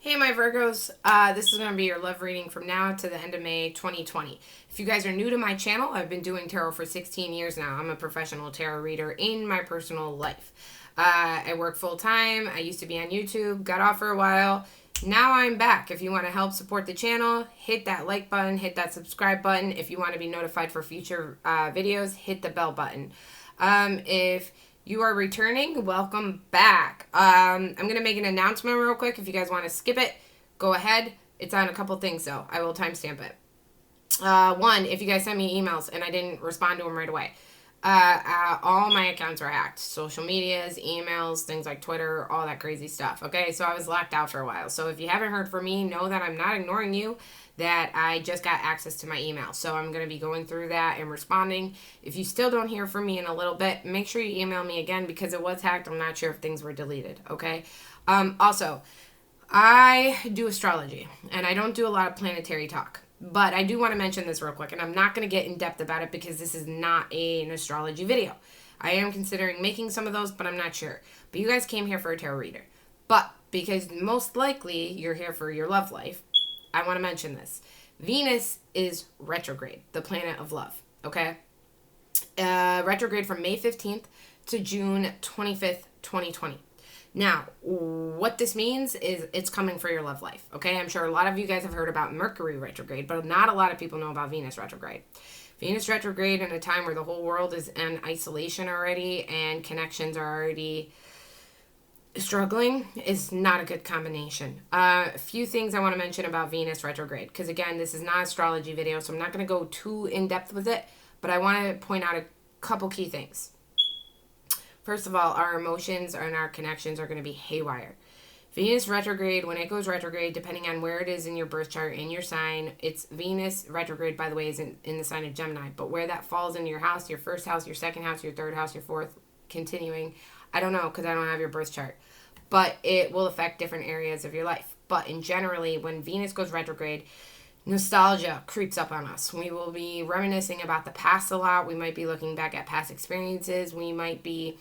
Hey, my Virgos. This is going to be your love reading from now to the end of May 2020. If you guys are new to my channel, I've been doing tarot for 16 years now. I'm a professional tarot reader in my personal life. I work full time. I used to be on YouTube, got off for a while. Now I'm back. If you want to help support the channel, hit that like button, hit that subscribe button. If you want to be notified for future videos, hit the bell button. If you are returning, welcome back. I'm going to make an announcement real quick. If you guys want to skip it, go ahead. It's on a couple things, though. I will timestamp it. One, if you guys sent me emails and I didn't respond to them right away, all my accounts are hacked. Social medias, emails, things like Twitter, all that crazy stuff. Okay, so I was locked out for a while. So if you haven't heard from me, know that I'm not ignoring you, that I just got access to my email. So I'm going to be going through that and responding. If you still don't hear from me in a little bit, make sure you email me again because it was hacked. I'm not sure if things were deleted. Okay. Also, I do astrology and I don't do a lot of planetary talk. But I do want to mention this real quick, and I'm not going to get in depth about it because this is not an astrology video. I am considering making some of those, but I'm not sure. But you guys came here for a tarot reader. But because most likely you're here for your love life, I want to mention this. Venus is retrograde, the planet of love, okay? Retrograde from May 15th to June 25th, 2020. Now, what this means is it's coming for your love life, okay? I'm sure a lot of you guys have heard about Mercury retrograde, but not a lot of people know about Venus retrograde. Venus retrograde in a time where the whole world is in isolation already and connections are already struggling is not a good combination. A few things I want to mention about Venus retrograde, because again, this is not an astrology video, so I'm not going to go too in-depth with it, but I want to point out a couple key things. First of all, our emotions and our connections are going to be haywire. Venus retrograde, when it goes retrograde, depending on where it is in your birth chart, in your sign, it's Venus retrograde, by the way, is in the sign of Gemini. But where that falls into your house, your first house, your second house, your third house, your fourth, continuing, I don't know because I don't have your birth chart. But it will affect different areas of your life. But in generally, when Venus goes retrograde, nostalgia creeps up on us. We will be reminiscing about the past a lot. We might be looking back at past experiences. We might be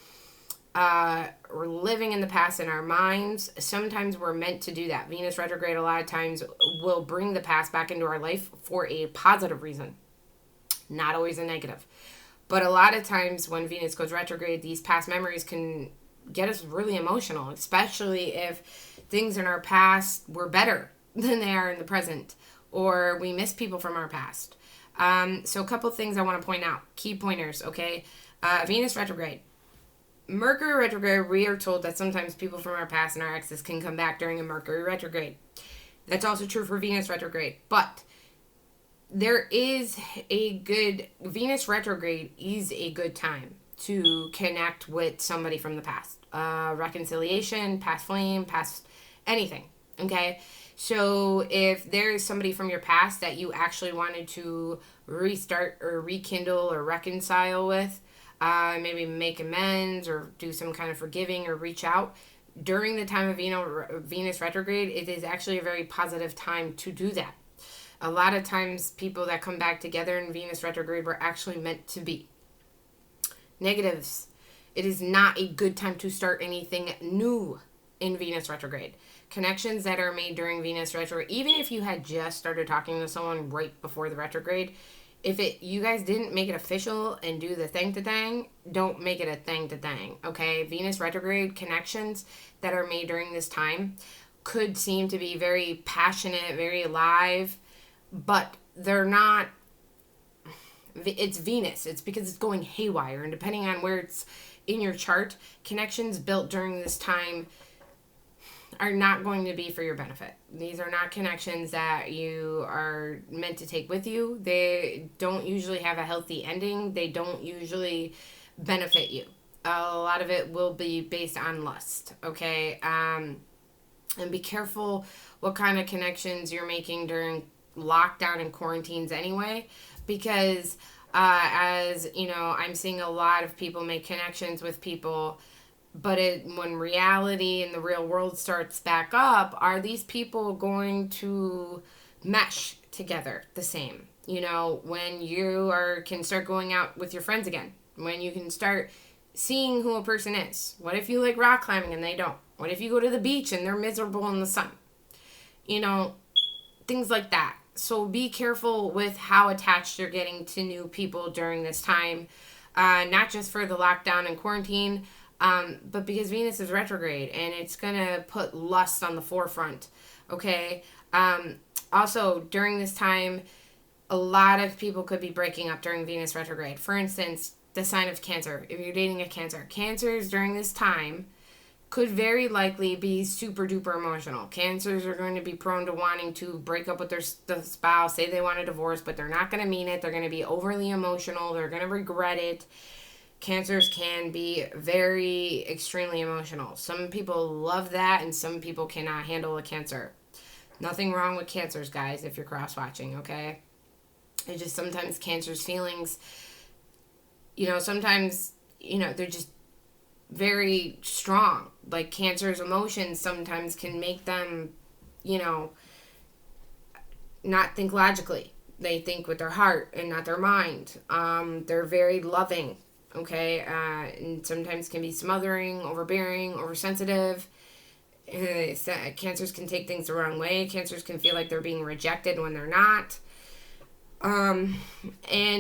we're living in the past in our minds. Sometimes we're meant to do that. Venus retrograde a lot of times will bring the past back into our life for a positive reason, not always a negative. But a lot of times when Venus goes retrograde, these past memories can get us really emotional, especially if things in our past were better than they are in the present, or we miss people from our past. So a couple things I want to point out. Key pointers, okay? Venus retrograde. Mercury retrograde, we are told that sometimes people from our past and our exes can come back during a Mercury retrograde. That's also true for Venus retrograde. But there is Venus retrograde is a good time to connect with somebody from the past. Reconciliation, past flame, past anything, okay? So if there is somebody from your past that you actually wanted to restart or rekindle or reconcile with, maybe make amends or do some kind of forgiving or reach out during the time of Venus retrograde, it is actually a very positive time to do that. A lot of times people that come back together in Venus retrograde were actually meant to be. Negatives. It is not a good time to start anything new in Venus retrograde. Connections that are made during Venus retrograde, even if you had just started talking to someone right before the retrograde, if you guys didn't make it official and do the thing, don't make it a thing, okay? Venus retrograde connections that are made during this time could seem to be very passionate, very alive, but they're not. It's Venus. It's because it's going haywire, and depending on where it's in your chart, connections built during this time are not going to be for your benefit. These are not connections that you are meant to take with you. They don't usually have a healthy ending. They don't usually benefit you. A lot of it will be based on lust, okay? And be careful what kind of connections you're making during lockdown and quarantines anyway, because as you know, I'm seeing a lot of people make connections with people, but when reality and the real world starts back up, are these people going to mesh together the same? You know, when you can start going out with your friends again, when you can start seeing who a person is. What if you like rock climbing and they don't? What if you go to the beach and they're miserable in the sun? you know, things like that. So be careful with how attached you're getting to new people during this time, not just for the lockdown and quarantine, but because Venus is retrograde and it's going to put lust on the forefront. Okay. Also, during this time, a lot of people could be breaking up during Venus retrograde. For instance, the sign of Cancer. If you're dating a Cancer, Cancers during this time could very likely be super duper emotional. Cancers are going to be prone to wanting to break up with their spouse, say they want a divorce, but they're not going to mean it. They're going to be overly emotional. They're going to regret it. Cancers can be very extremely emotional. Some people love that, and some people cannot handle a Cancer. Nothing wrong with Cancers, guys, if you're cross-watching, okay? It's just sometimes Cancer's feelings, sometimes, they're just very strong. Like, Cancer's emotions sometimes can make them, not think logically. They think with their heart and not their mind. They're very loving, okay? And sometimes can be smothering, overbearing, oversensitive. Cancers can take things the wrong way. Cancers can feel like they're being rejected when they're not. And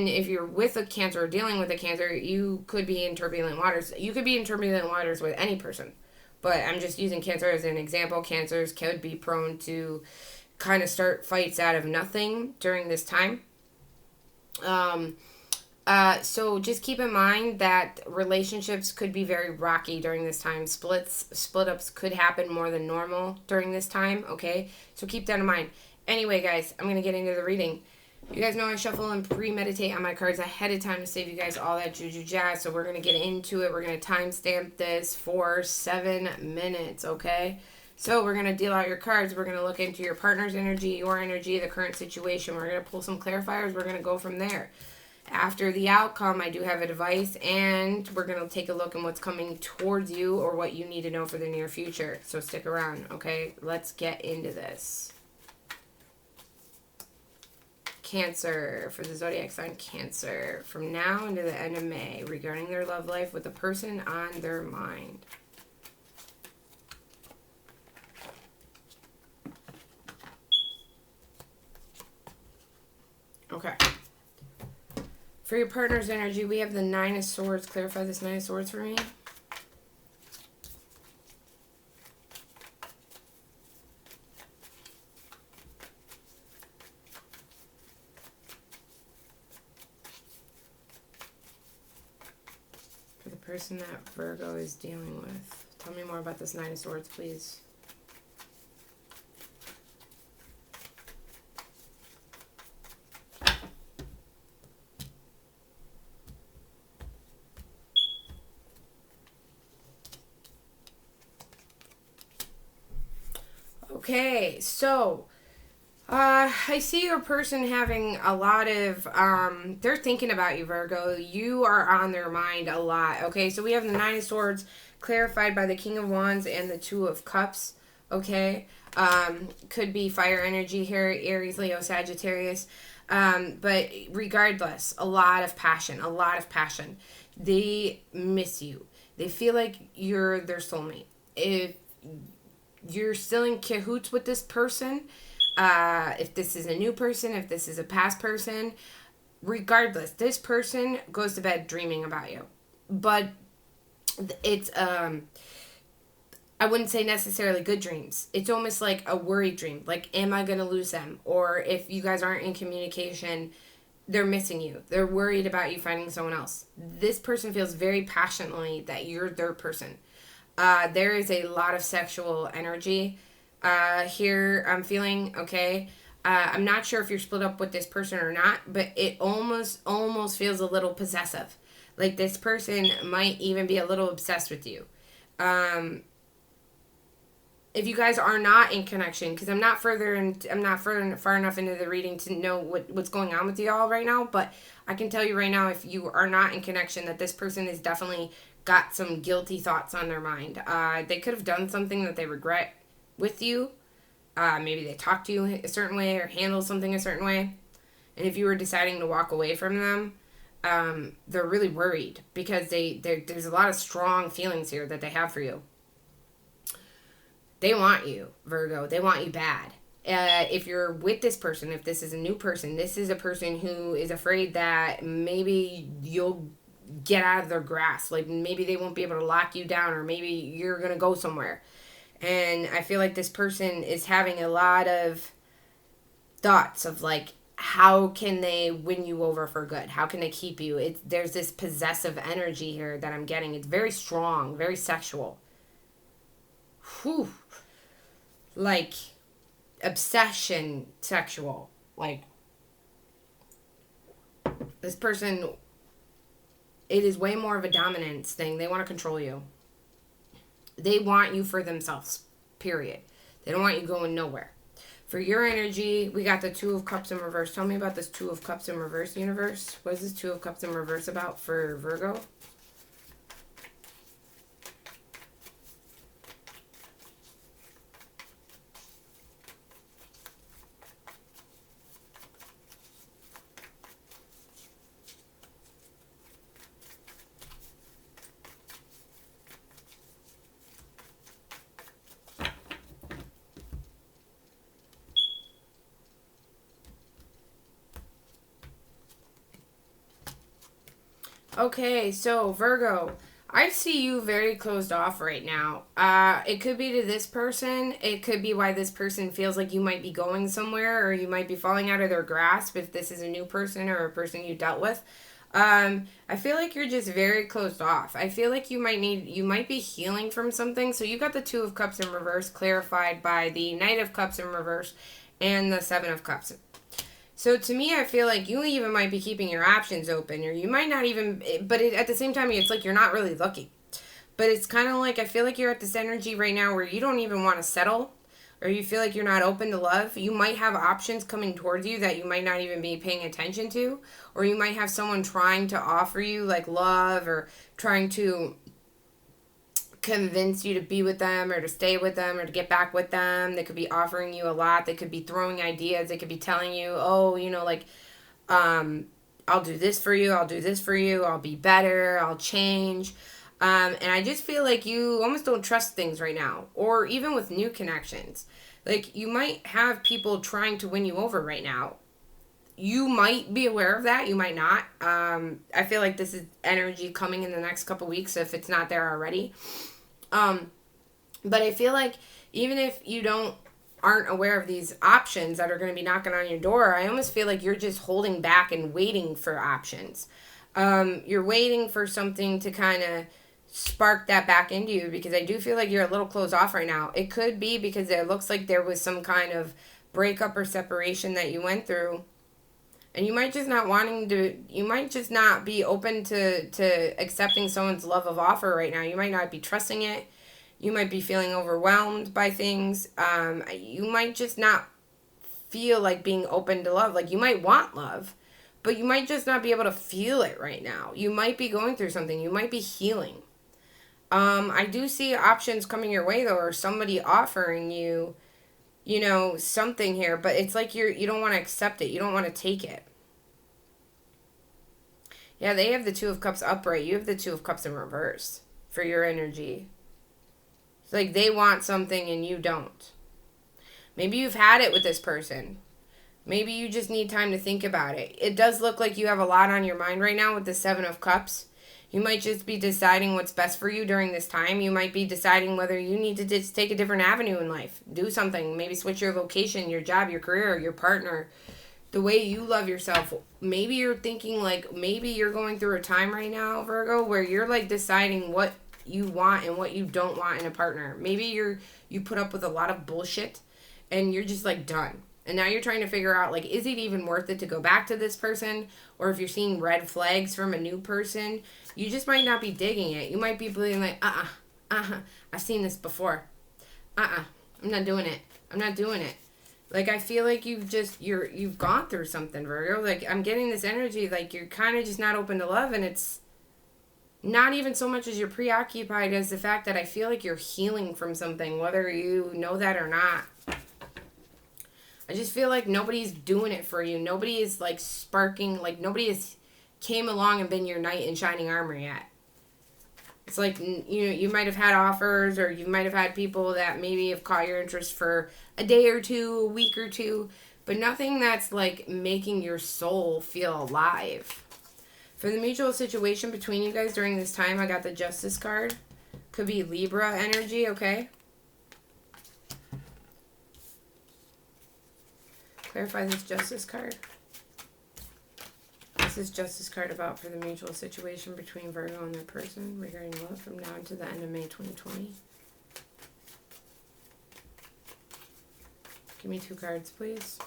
if you're with a Cancer or dealing with a Cancer, you could be in turbulent waters. You could be in turbulent waters with any person. But I'm just using Cancer as an example. Cancers could be prone to kind of start fights out of nothing during this time. So just keep in mind that relationships could be very rocky during this time. Split-ups could happen more than normal during this time, okay? So keep that in mind. Anyway, guys, I'm going to get into the reading. You guys know I shuffle and premeditate on my cards ahead of time to save you guys all that juju jazz. So we're going to get into it. We're going to timestamp this for 7 minutes, okay? So we're going to deal out your cards. We're going to look into your partner's energy, your energy, the current situation. We're going to pull some clarifiers. We're going to go from there. After the outcome, I do have advice, and we're going to take a look at what's coming towards you or what you need to know for the near future. So stick around, okay? Let's get into this. Cancer, for the zodiac sign Cancer, from now into the end of May, regarding their love life with the person on their mind. Okay. For your partner's energy, we have the Nine of Swords. Clarify this Nine of Swords for me. For the person that Virgo is dealing with. Tell me more about this Nine of Swords, please. Okay, so I see your person having a lot of, they're thinking about you, Virgo. You are on their mind a lot. Okay, so we have the Nine of Swords clarified by the King of Wands and the Two of Cups. Okay, could be fire energy here, Aries, Leo, Sagittarius. But regardless, a lot of passion, a lot of passion. They miss you. They feel like you're their soulmate. If you're still in cahoots with this person, if this is a new person, if this is a past person, regardless, this person goes to bed dreaming about you. But it's, I wouldn't say necessarily good dreams. It's almost like a worried dream. Like, am I going to lose them? Or if you guys aren't in communication, they're missing you. They're worried about you finding someone else. This person feels very passionately that you're their person. There is a lot of sexual energy here. I'm feeling, okay. I'm not sure if you're split up with this person or not, but it almost feels a little possessive. Like this person might even be a little obsessed with you. If you guys are not in connection, because I'm not far enough into the reading to know what's going on with y'all right now, but I can tell you right now, if you are not in connection, that this person is definitely got some guilty thoughts on their mind. They could have done something that they regret with you. Maybe they talked to you a certain way or handled something a certain way. And if you were deciding to walk away from them, they're really worried because there's a lot of strong feelings here that they have for you. They want you, Virgo. They want you bad. If you're with this person, if this is a new person, this is a person who is afraid that maybe you'll get out of their grasp. Like maybe they won't be able to lock you down, or maybe you're going to go somewhere. And I feel like this person is having a lot of thoughts of like, how can they win you over for good? How can they keep you? There's this possessive energy here that I'm getting. It's very strong, very sexual. Whew. Like obsession sexual. Like this person, it is way more of a dominance thing. They want to control you. They want you for themselves, period. They don't want you going nowhere. For your energy, we got the Two of Cups in reverse. Tell me about this Two of Cups in reverse, universe. What is this Two of Cups in reverse about for Virgo? Okay, so Virgo, I see you very closed off right now. It could be to this person. It could be why this person feels like you might be going somewhere, or you might be falling out of their grasp if this is a new person or a person you dealt with. I feel like you're just very closed off. I feel like you might be healing from something. So you got the Two of Cups in reverse clarified by the Knight of Cups in reverse and the Seven of Cups. So to me, I feel like you even might be keeping your options open, or you might not even, but at the same time, it's like you're not really looking. But it's kind of like, I feel like you're at this energy right now where you don't even want to settle, or you feel like you're not open to love. You might have options coming towards you that you might not even be paying attention to, or you might have someone trying to offer you like love, or trying to convince you to be with them or to stay with them or to get back with them. They could be offering you a lot. They could be throwing ideas. They could be telling you, oh, like, I'll do this for you. I'll do this for you. I'll be better. I'll change. And I just feel like you almost don't trust things right now, or even with new connections. Like you might have people trying to win you over right now. You might be aware of that. You might not. I feel like this is energy coming in the next couple weeks if it's not there already. But I feel like even if you aren't aware of these options that are going to be knocking on your door, I almost feel like you're just holding back and waiting for options. You're waiting for something to kind of spark that back into you, because I do feel like you're a little closed off right now. It could be because it looks like there was some kind of breakup or separation that you went through. And you might just not be open to accepting someone's love of offer right now. You might not be trusting it. You might be feeling overwhelmed by things. You might just not feel like being open to love. Like you might want love, but you might just not be able to feel it right now. You might be going through something. You might be healing. I do see options coming your way though, or somebody offering you, something here, but it's like you don't want to accept it. You don't want to take it. Yeah, they have the Two of Cups upright. You have the Two of Cups in reverse for your energy. It's like they want something and you don't. Maybe you've had it with this person. Maybe you just need time to think about it. It does look like you have a lot on your mind right now with the Seven of Cups. You might just be deciding what's best for you during this time. You might be deciding whether you need to just take a different avenue in life. Do something. Maybe switch your vocation, your job, your career, your partner, the way you love yourself. Maybe you're thinking like, maybe you're going through a time right now, Virgo, where you're like deciding what you want and what you don't want in a partner. Maybe you put up with a lot of bullshit and you're just like done. And now you're trying to figure out, like, is it even worth it to go back to this person? Or if you're seeing red flags from a new person, you just might not be digging it. You might be being like, I've seen this before. I'm not doing it. I'm not doing it. Like, I feel like you've gone through something, Virgo. Like, I'm getting this energy, like, you're kind of just not open to love, and it's not even so much as you're preoccupied as the fact that I feel like you're healing from something, whether you know that or not. I just feel like nobody's doing it for you. Nobody is, like, sparking. Like, nobody has came along and been your knight in shining armor yet. It's like, you might have had offers, or you might have had people that maybe have caught your interest for a day or two, a week or two, but nothing that's like making your soul feel alive. For the mutual situation between you guys during this time, I got the Justice card. Could be Libra energy, okay? Clarify this Justice card. What's this Justice card about for the mutual situation between Virgo and their person regarding love from now until the end of May 2020? Give me 2 cards, please.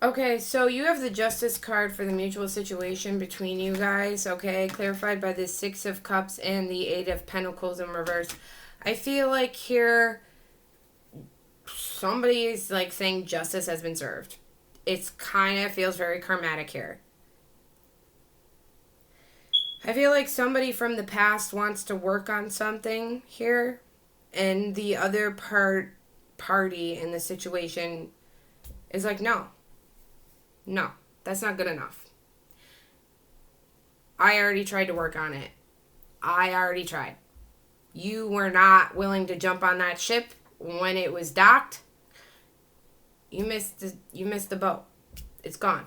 Okay, so you have the Justice card for the mutual situation between you guys, okay? Clarified by the 6 of Cups and the 8 of Pentacles in reverse. I feel like here somebody is like saying justice has been served. It's kind of feels very karmatic here. I feel like somebody from the past wants to work on something here, and the other party in the situation is like, no, that's not good enough. I already tried to work on it. I already tried. You were not willing to jump on that ship when it was docked. You missed the boat. It's gone.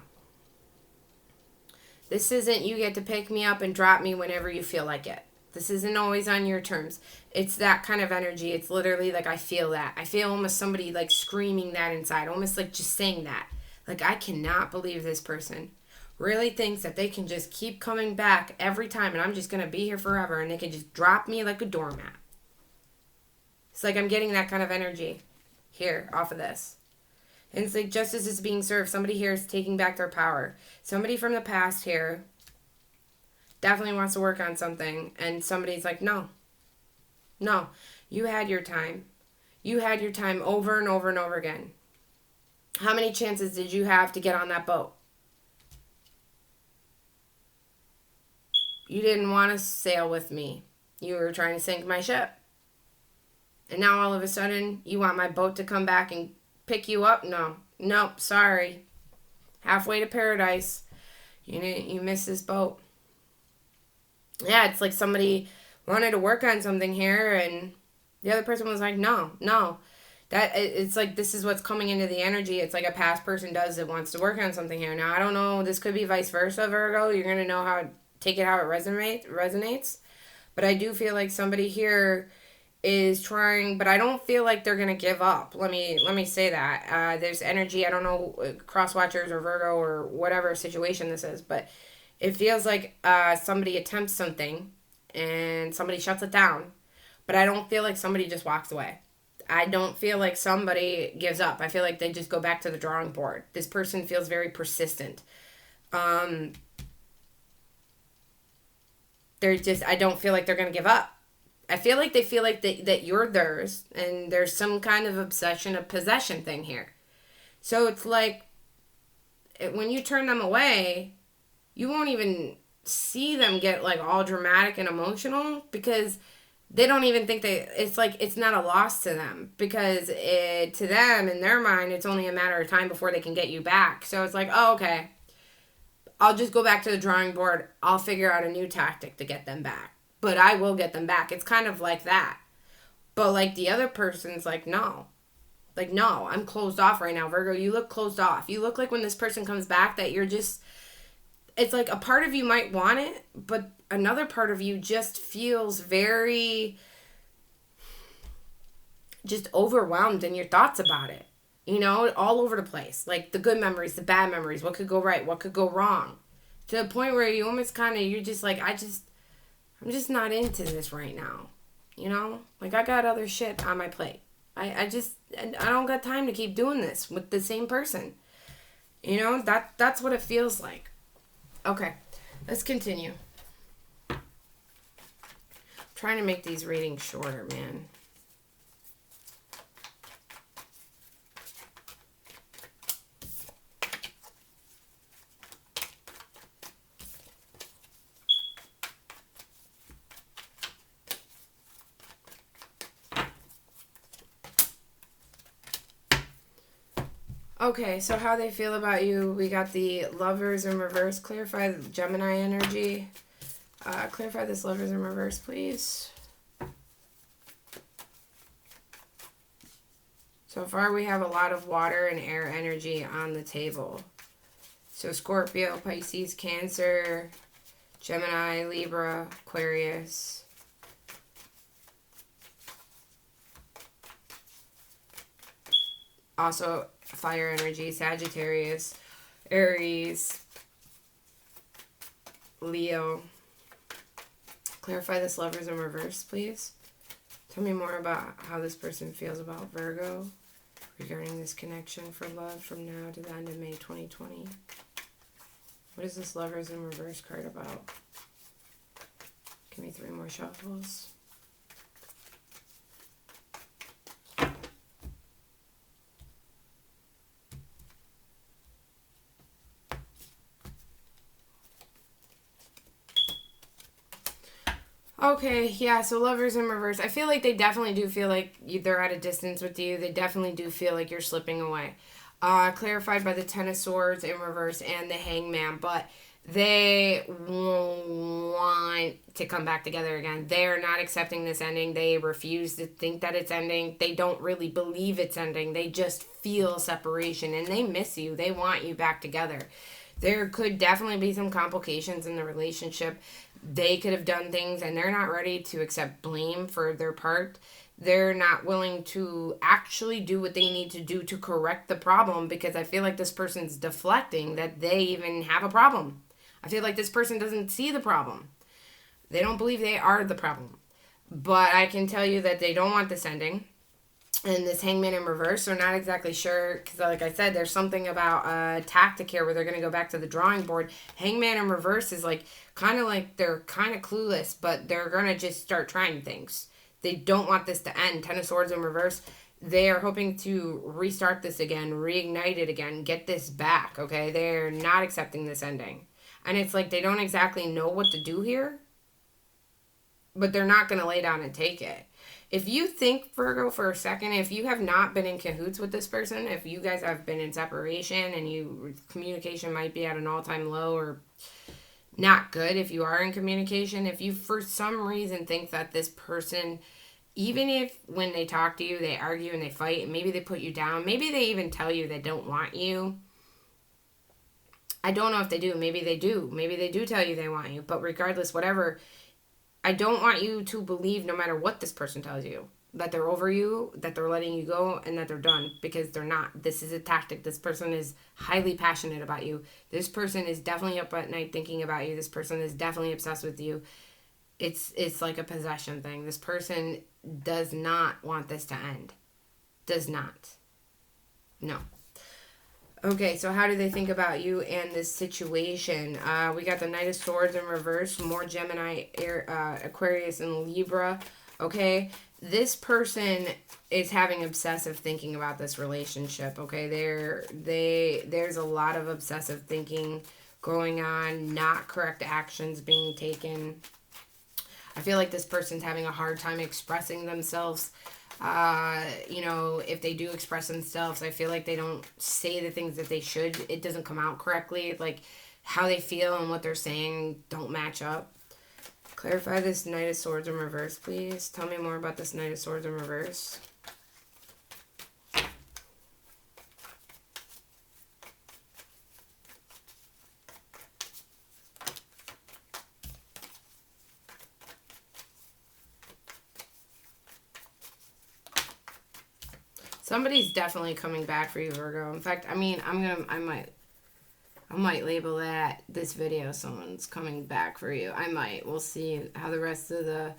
This isn't you get to pick me up and drop me whenever you feel like it. This isn't always on your terms. It's that kind of energy. It's literally like I feel that. I feel almost somebody like screaming that inside. Almost like just saying that. Like, I cannot believe this person really thinks that they can just keep coming back every time and I'm just going to be here forever and they can just drop me like a doormat. It's like I'm getting that kind of energy here off of this. And it's like justice is being served. Somebody here is taking back their power. Somebody from the past here definitely wants to work on something. And somebody's like, no, you had your time. You had your time over and over and over again. How many chances did you have to get on that boat? You didn't want to sail with me. You were trying to sink my ship. And now all of a sudden, you want my boat to come back and pick you up? No. Nope, sorry. Halfway to paradise. You missed this boat. Yeah, it's like somebody wanted to work on something here and the other person was like, no. That it's like this is what's coming into the energy. It's like a past person does that wants to work on something here. Now, I don't know. This could be vice versa, Virgo. You're going to know how take it how it resonates. But I do feel like somebody here is trying, but I don't feel like they're going to give up. Let me say that. There's energy. I don't know, cross watchers or Virgo or whatever situation this is, but it feels like somebody attempts something and somebody shuts it down. But I don't feel like somebody just walks away. I don't feel like somebody gives up. I feel like they just go back to the drawing board. This person feels very persistent. I don't feel like they're going to give up. I feel like they feel like that you're theirs, and there's some kind of obsession, a possession thing here. So it's like, when you turn them away, you won't even see them get like all dramatic and emotional because they don't even think it's like, it's not a loss to them because to them, in their mind, it's only a matter of time before they can get you back. So it's like, oh, okay, I'll just go back to the drawing board. I'll figure out a new tactic to get them back. But I will get them back. It's kind of like that. But like the other person's like, no. Like, no, I'm closed off right now, Virgo. You look closed off. You look like when this person comes back that you're just, it's like a part of you might want it, but another part of you just feels very just overwhelmed in your thoughts about it. You know, all over the place. Like the good memories, the bad memories, what could go right, what could go wrong. To the point where you almost kind of, you're just like, I'm just not into this right now. You know? Like, I got other shit on my plate. I don't got time to keep doing this with the same person. You know? That's what it feels like. Okay. Let's continue. I'm trying to make these readings shorter, man. Okay, so how they feel about you. We got the Lovers in reverse. Clarify the Gemini energy. Clarify this Lovers in reverse, please. So far, we have a lot of water and air energy on the table. So Scorpio, Pisces, Cancer, Gemini, Libra, Aquarius. Also, fire energy, Sagittarius, Aries, Leo. Clarify this Lovers in reverse, please. Tell me more about how this person feels about Virgo regarding this connection for love from now to the end of May 2020. What is this Lovers in reverse card about? Give me 3 more shuffles. Okay, yeah, so Lovers in reverse. I feel like they definitely do feel like they're at a distance with you. They definitely do feel like you're slipping away. Clarified by the Ten of Swords in reverse and the Hangman, but they want to come back together again. They are not accepting this ending. They refuse to think that it's ending. They don't really believe it's ending. They just feel separation, and they miss you. They want you back together. There could definitely be some complications in the relationship. They could have done things and they're not ready to accept blame for their part. They're not willing to actually do what they need to do to correct the problem, because I feel like this person's deflecting that they even have a problem. I feel like this person doesn't see the problem. They don't believe they are the problem. But I can tell you that they don't want this ending. And this Hangman in reverse, they're not exactly sure, because like I said, there's something about tactic here where they're going to go back to the drawing board. Hangman in reverse is like they're kind of clueless, but they're going to just start trying things. They don't want this to end. Ten of Swords in reverse, they are hoping to restart this again, reignite it again, get this back, okay? They're not accepting this ending. And it's like they don't exactly know what to do here, but they're not going to lay down and take it. If you think, Virgo, for a second, if you have not been in cahoots with this person, if you guys have been in separation and communication might be at an all-time low or not good if you are in communication, if you for some reason think that this person, even if when they talk to you, they argue and they fight, and maybe they put you down, maybe they even tell you they don't want you. I don't know if they do. Maybe they do. Maybe they do tell you they want you. But regardless, whatever, I don't want you to believe, no matter what this person tells you, that they're over you, that they're letting you go, and that they're done, because they're not. This is a tactic. This person is highly passionate about you. This person is definitely up at night thinking about you. This person is definitely obsessed with you. It's like a possession thing. This person does not want this to end. Does not. No. Okay, so how do they think about you and this situation? We got the Knight of Swords in reverse, more Gemini, Aquarius, and Libra. Okay, this person is having obsessive thinking about this relationship. Okay, there's a lot of obsessive thinking going on, not correct actions being taken. I feel like this person's having a hard time expressing themselves. If they do express themselves, I feel like they don't say the things that they should. It doesn't come out correctly. Like, how they feel and what they're saying don't match up. Clarify this Knight of Swords in reverse, please. Tell me more about this Knight of Swords in reverse. Somebody's definitely coming back for you, Virgo. In fact, I might label that this video, someone's coming back for you. I might. We'll see how the rest of the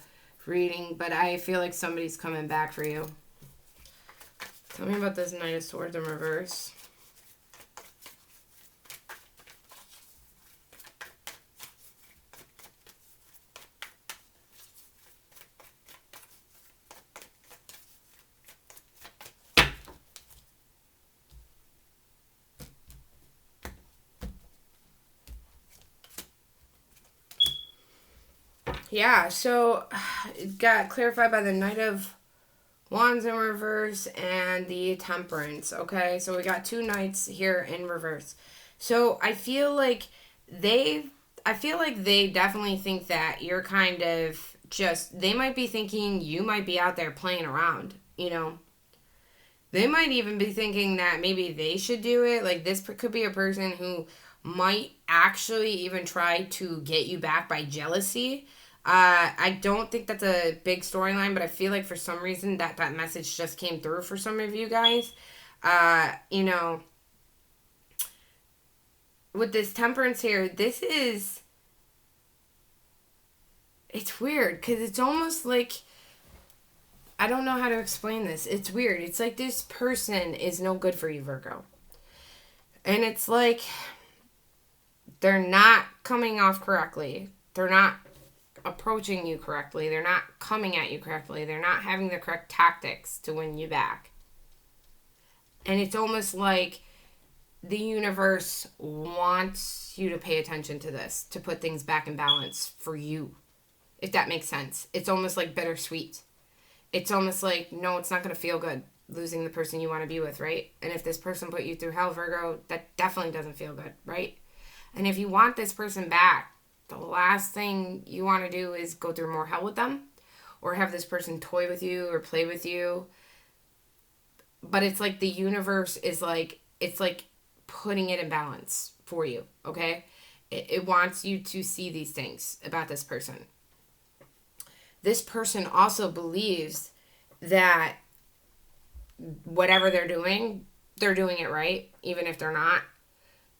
reading, but I feel like somebody's coming back for you. Tell me about this Knight of Swords in reverse. Yeah, so it got clarified by the Knight of Wands in reverse and the Temperance. Okay, so we got 2 Knights here in reverse. So I feel like they definitely think that you're kind of just, they might be thinking you might be out there playing around, you know. They might even be thinking that maybe they should do it. Like, this could be a person who might actually even try to get you back by jealousy. I don't think that's a big storyline, but I feel like for some reason that message just came through for some of you guys. You know, with this Temperance here, it's weird because it's almost like, I don't know how to explain this. It's weird. It's like this person is no good for you, Virgo. And it's like they're not coming off correctly. They're not approaching you correctly. They're not coming at you correctly. They're not having the correct tactics to win you back. And it's almost like the universe wants you to pay attention to this, to put things back in balance for you, if that makes sense. It's almost like bittersweet. It's almost like, no, it's not going to feel good losing the person you want to be with, right? And if this person put you through hell, Virgo, that definitely doesn't feel good, right? And if you want this person back, the last thing you want to do is go through more hell with them or have this person toy with you or play with you. But it's like the universe is like, it's like putting it in balance for you, okay? It wants you to see these things about this person. This person also believes that whatever they're doing it right, even if they're not.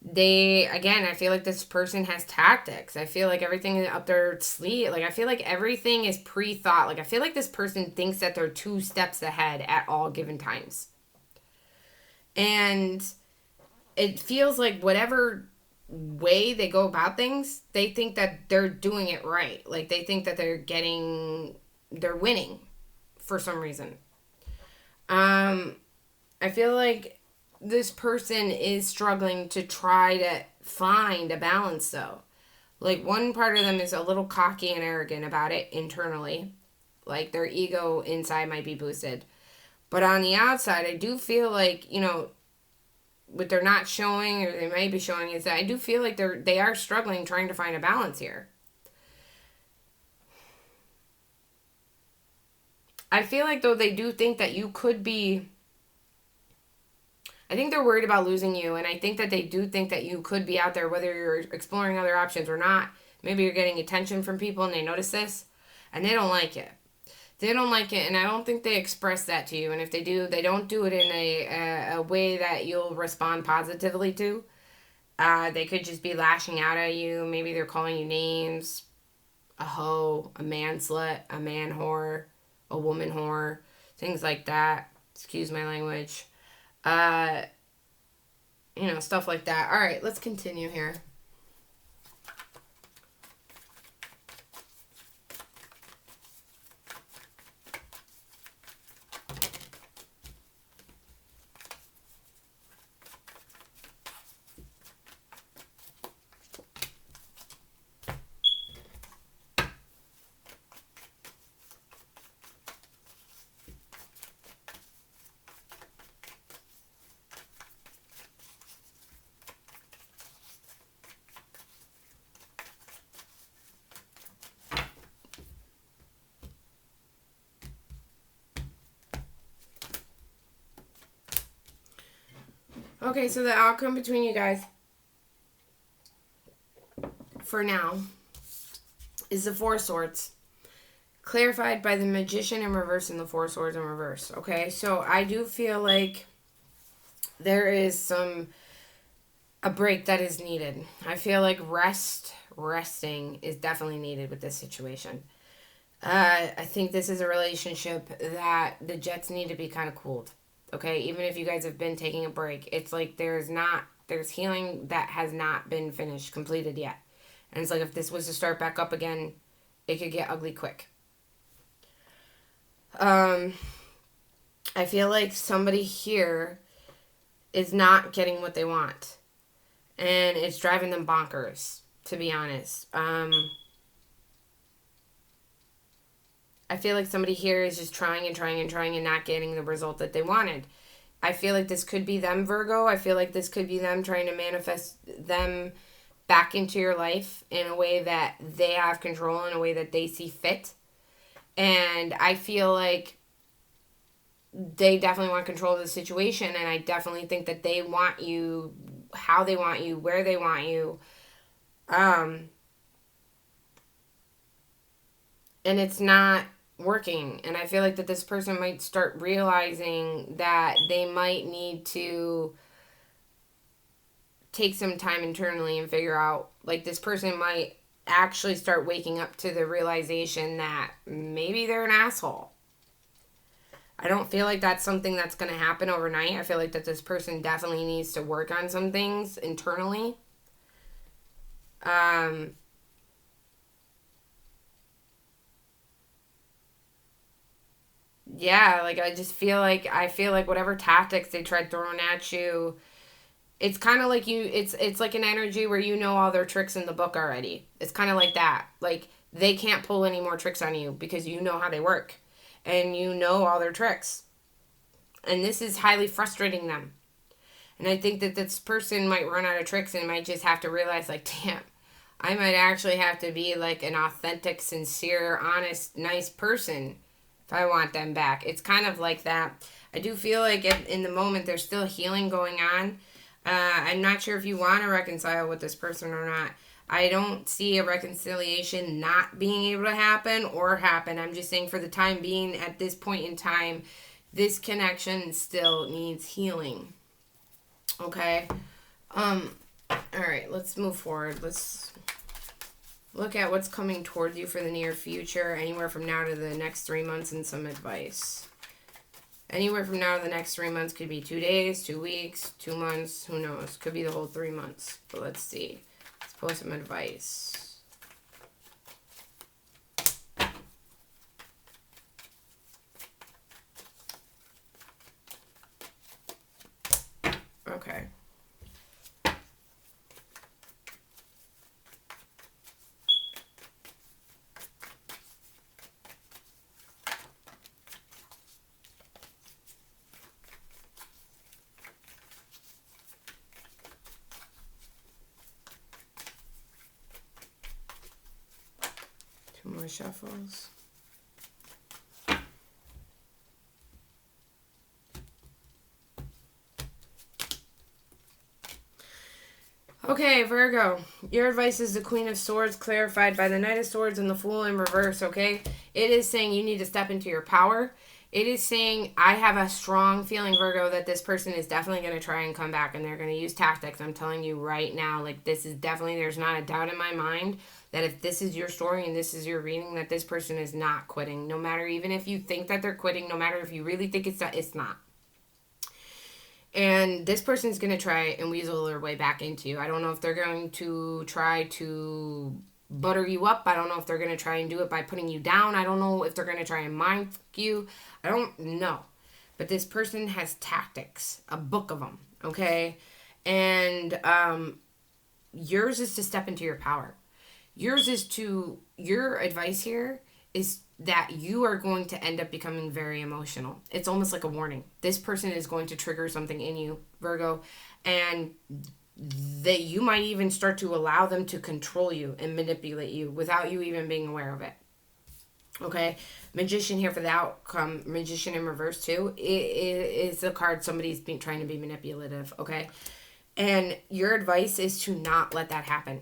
I feel like this person has tactics. I feel like everything is up their sleeve. Like, I feel like everything is pre-thought. Like, I feel like this person thinks that they're 2 steps ahead at all given times. And it feels like whatever way they go about things, they think that they're doing it right. Like, they think that they're winning for some reason. I feel like this person is struggling to try to find a balance, though. Like, one part of them is a little cocky and arrogant about it internally. Like, their ego inside might be boosted. But on the outside, I do feel like, you know, what they're not showing, or they might be showing, is that I do feel like they are struggling trying to find a balance here. I feel like, though, they do think that you could be, I think they're worried about losing you, and I think that they do think that you could be out there, whether you're exploring other options or not. Maybe you're getting attention from people and they notice this, and they don't like it. They don't like it, and I don't think they express that to you. And if they do, they don't do it in a way that you'll respond positively to. They could just be lashing out at you. Maybe they're calling you names. A hoe, a man slut, a man whore, a woman whore, things like that. Excuse my language. You know, stuff like that. All right, let's continue here. Okay, so the outcome between you guys for now is the 4 of Swords, clarified by the Magician in reverse and the 4 of Swords in reverse. Okay, so I do feel like there is a break that is needed. I feel like resting is definitely needed with this situation. I think this is a relationship that the jets need to be kind of cooled. Okay, even if you guys have been taking a break, it's like there's healing that has not been completed yet. And it's like if this was to start back up again, it could get ugly quick. I feel like somebody here is not getting what they want. And it's driving them bonkers, to be honest. I feel like somebody here is just trying and trying and trying and not getting the result that they wanted. I feel like this could be them, Virgo. I feel like this could be them trying to manifest them back into your life in a way that they have control, in a way that they see fit. And I feel like they definitely want control of the situation, and I definitely think that they want you how they want you, where they want you. And it's not working. And I feel like that this person might start realizing that they might need to take some time internally and figure out, like, this person might actually start waking up to the realization that maybe they're an asshole. I don't feel like that's something that's going to happen overnight. I feel like that this person definitely needs to work on some things internally. Yeah, like, I feel like whatever tactics they tried throwing at you, it's kind of like it's like an energy where you know all their tricks in the book already. It's kind of like that. Like, they can't pull any more tricks on you because you know how they work and you know all their tricks. And this is highly frustrating them. And I think that this person might run out of tricks and might just have to realize, like, damn, I might actually have to be like an authentic, sincere, honest, nice person if I want them back. It's kind of like that. I do feel like in the moment there's still healing going on. I'm not sure if you want to reconcile with this person or not. I don't see a reconciliation not being able to happen or happen. I'm just saying, for the time being, at this point in time, this connection still needs healing. Okay? All right, let's move forward. Let's look at what's coming toward you for the near future, anywhere from now to the next 3 months, and some advice. Anywhere from now to the next 3 months could be 2 days, 2 weeks, 2 months, who knows? Could be the whole 3 months. But let's see. Let's pull some advice. Okay. Two more shuffles. Okay, Virgo, your advice is the Queen of Swords clarified by the Knight of Swords and the Fool in reverse, okay? It is saying you need to step into your power. It is saying, I have a strong feeling, Virgo, that this person is definitely going to try and come back, and they're going to use tactics. I'm telling you right now, like, this is definitely, there's not a doubt in my mind that if this is your story and this is your reading, that this person is not quitting. No matter, even if you think that they're quitting, no matter if you really think it's not. And this person's going to try and weasel their way back into you. I don't know if they're going to try to butter you up. I don't know if they're going to try and do it by putting you down. I don't know if they're going to try and mind you. I don't know. But this person has tactics, a book of them, okay? And yours is to step into your power. Your advice here is that you are going to end up becoming very emotional. It's almost like a warning. This person is going to trigger something in you, Virgo, and that you might even start to allow them to control you and manipulate you without you even being aware of it. Okay? Magician here for the outcome. Magician in reverse too. It is a card somebody's trying to be manipulative, okay? And your advice is to not let that happen.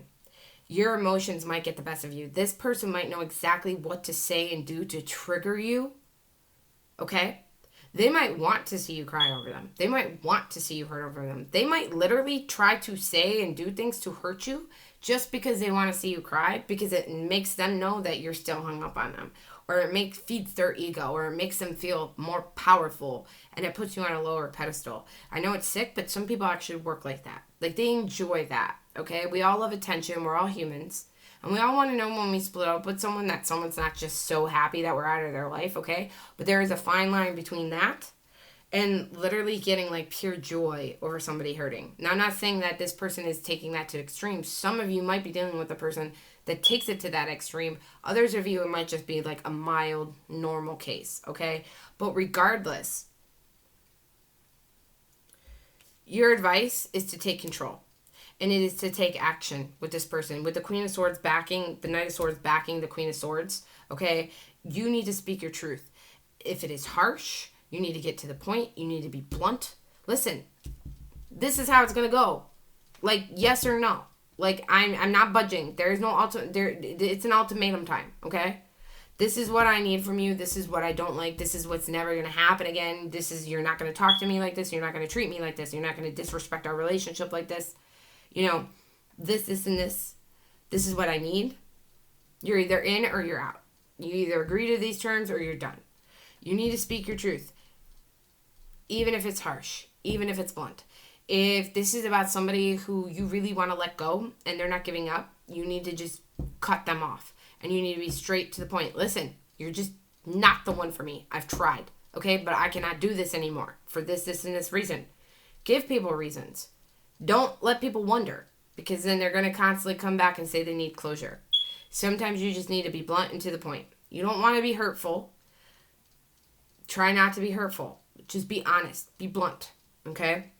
Your emotions might get the best of you. This person might know exactly what to say and do to trigger you. Okay? They might want to see you cry over them. They might want to see you hurt over them. They might literally try to say and do things to hurt you just because they want to see you cry, because it makes them know that you're still hung up on them. Or it feeds their ego, or it makes them feel more powerful, and it puts you on a lower pedestal. I know it's sick, but some people actually work like that. Like, they enjoy that, okay? We all love attention. We're all humans. And we all want to know when we split up with someone that someone's not just so happy that we're out of their life, okay? But there is a fine line between that and literally getting, like, pure joy over somebody hurting. Now, I'm not saying that this person is taking that to extremes. Some of you might be dealing with a person that takes it to that extreme. Others of you, it might just be like a mild, normal case, okay? But regardless, your advice is to take control. And it is to take action with this person. With the Queen of Swords backing, the Knight of Swords backing the Queen of Swords, okay? You need to speak your truth. If it is harsh, you need to get to the point. You need to be blunt. Listen, this is how it's going to go. Like, yes or no. Like, I'm not budging. There is no it's an ultimatum time, okay? This is what I need from you. This is what I don't like. This is what's never going to happen again. You're not going to talk to me like this. You're not going to treat me like this. You're not going to disrespect our relationship like this. You know, this, and this. This is what I need. You're either in or you're out. You either agree to these terms or you're done. You need to speak your truth. Even if it's harsh. Even if it's blunt. If this is about somebody who you really want to let go and they're not giving up, you need to just cut them off. And you need to be straight to the point. Listen, you're just not the one for me. I've tried. Okay? But I cannot do this anymore. For this, and this reason. Give people reasons. Don't let people wonder. Because then they're going to constantly come back and say they need closure. Sometimes you just need to be blunt and to the point. You don't want to be hurtful. Try not to be hurtful. Just be honest. Be blunt. Okay?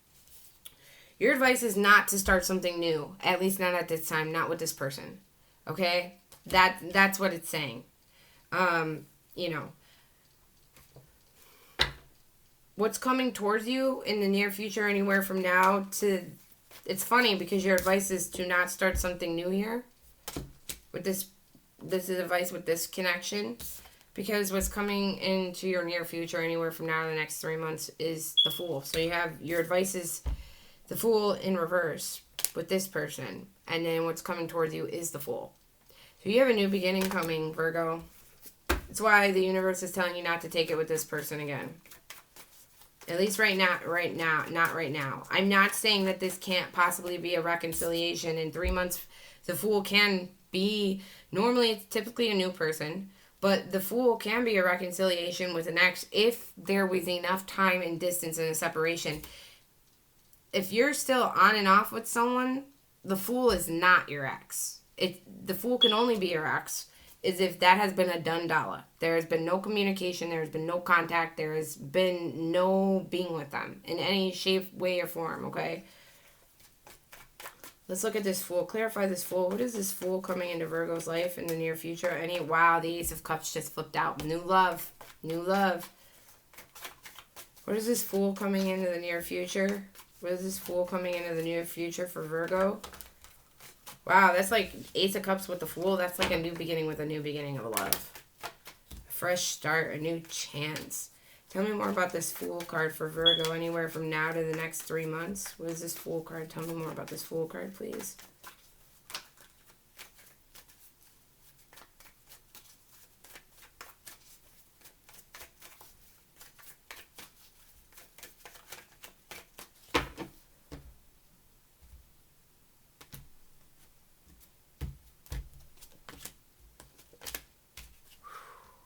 Your advice is not to start something new. At least not at this time. Not with this person. Okay? That's what it's saying. You know. What's coming towards you in the near future, anywhere from now to... It's funny because your advice is to not start something new here. With this is advice with this connection. Because what's coming into your near future, anywhere from now to the next 3 months, is the Fool. So you have your advice is the Fool in reverse with this person. And then what's coming towards you is the Fool. So you have a new beginning coming, Virgo. That's why the universe is telling you not to take it with this person again. At least not right now. I'm not saying that this can't possibly be a reconciliation. In 3 months, the Fool can be, normally it's typically a new person, but the Fool can be a reconciliation with an ex if there was enough time and distance and a separation. If you're still on and off with someone, the Fool is not your ex. The Fool can only be your ex is if that has been a done dollar. There has been no communication. There has been no contact. There has been no being with them in any shape, way, or form, okay? Let's look at this Fool. Clarify this Fool. What is this Fool coming into Virgo's life in the near future? Wow, the Ace of Cups just flipped out. New love. New love. What is this Fool coming into the near future? What is this Fool coming into the near future for Virgo? Wow, that's like Ace of Cups with the Fool. That's like a new beginning with a new beginning of love. A fresh start, a new chance. Tell me more about this Fool card for Virgo anywhere from now to the next 3 months. What is this Fool card? Tell me more about this Fool card, please.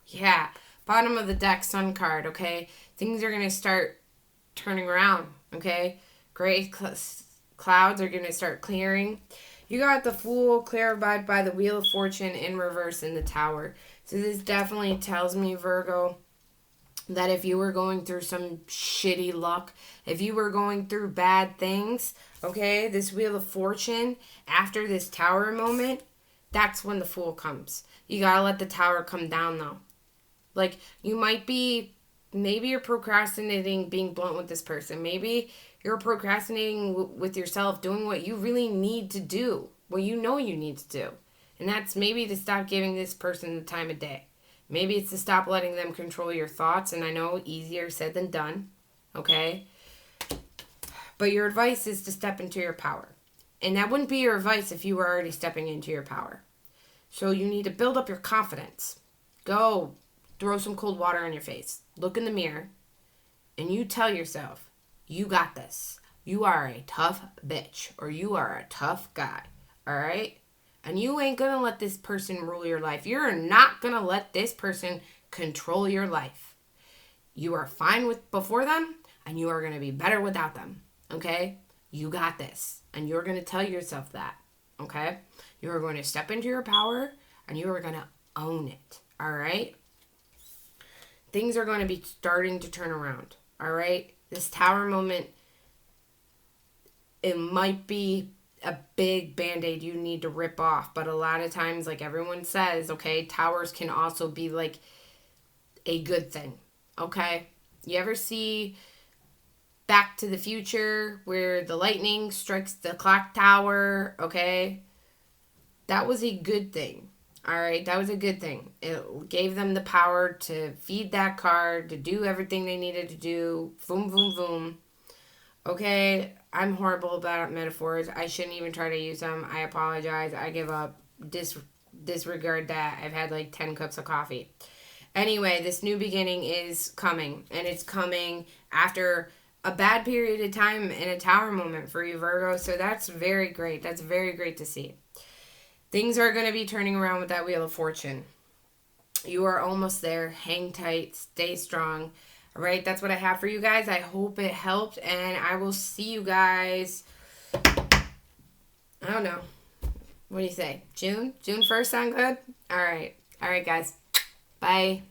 Yeah, bottom of the deck, Sun card, okay? Things are going to start turning around, okay? Gray clouds are going to start clearing. You got the Fool clarified by the Wheel of Fortune in reverse in the Tower. So this definitely tells me, Virgo, that if you were going through some shitty luck, if you were going through bad things, okay, this Wheel of Fortune, after this Tower moment, that's when the Fool comes. You got to let the Tower come down, though. Like, you might be, maybe you're procrastinating being blunt with this person. Maybe you're procrastinating with yourself, doing what you really need to do, what you know you need to do. And that's maybe to stop giving this person the time of day. Maybe it's to stop letting them control your thoughts. And I know easier said than done, okay? But your advice is to step into your power. And that wouldn't be your advice if you were already stepping into your power. So you need to build up your confidence. Go. Throw some cold water on your face. Look in the mirror. And you tell yourself, you got this. You are a tough bitch. Or you are a tough guy. Alright? And you ain't gonna let this person rule your life. You're not gonna let this person control your life. You are fine with before them. And you are gonna be better without them. Okay? You got this. And you're gonna tell yourself that. Okay? You are going to step into your power and you are going to own it. All right? Things are going to be starting to turn around. All right? This Tower moment, it might be a big band-aid you need to rip off, but a lot of times, like everyone says, okay, towers can also be like a good thing. Okay? You ever see Back to the Future where the lightning strikes the clock tower? Okay? That was a good thing. All right, that was a good thing. It gave them the power to feed that card, to do everything they needed to do. Boom, boom, boom. Okay, I'm horrible about metaphors. I shouldn't even try to use them. I apologize. I give up. Disregard that. I've had like 10 cups of coffee. Anyway, this new beginning is coming, and it's coming after a bad period of time in a Tower moment for you, Virgo. So that's very great. That's very great to see. Things are going to be turning around with that Wheel of Fortune. You are almost there. Hang tight. Stay strong. All right, that's what I have for you guys. I hope it helped, and I will see you guys, I don't know. What do you say? June? June 1st sound good? All right. All right, guys. Bye.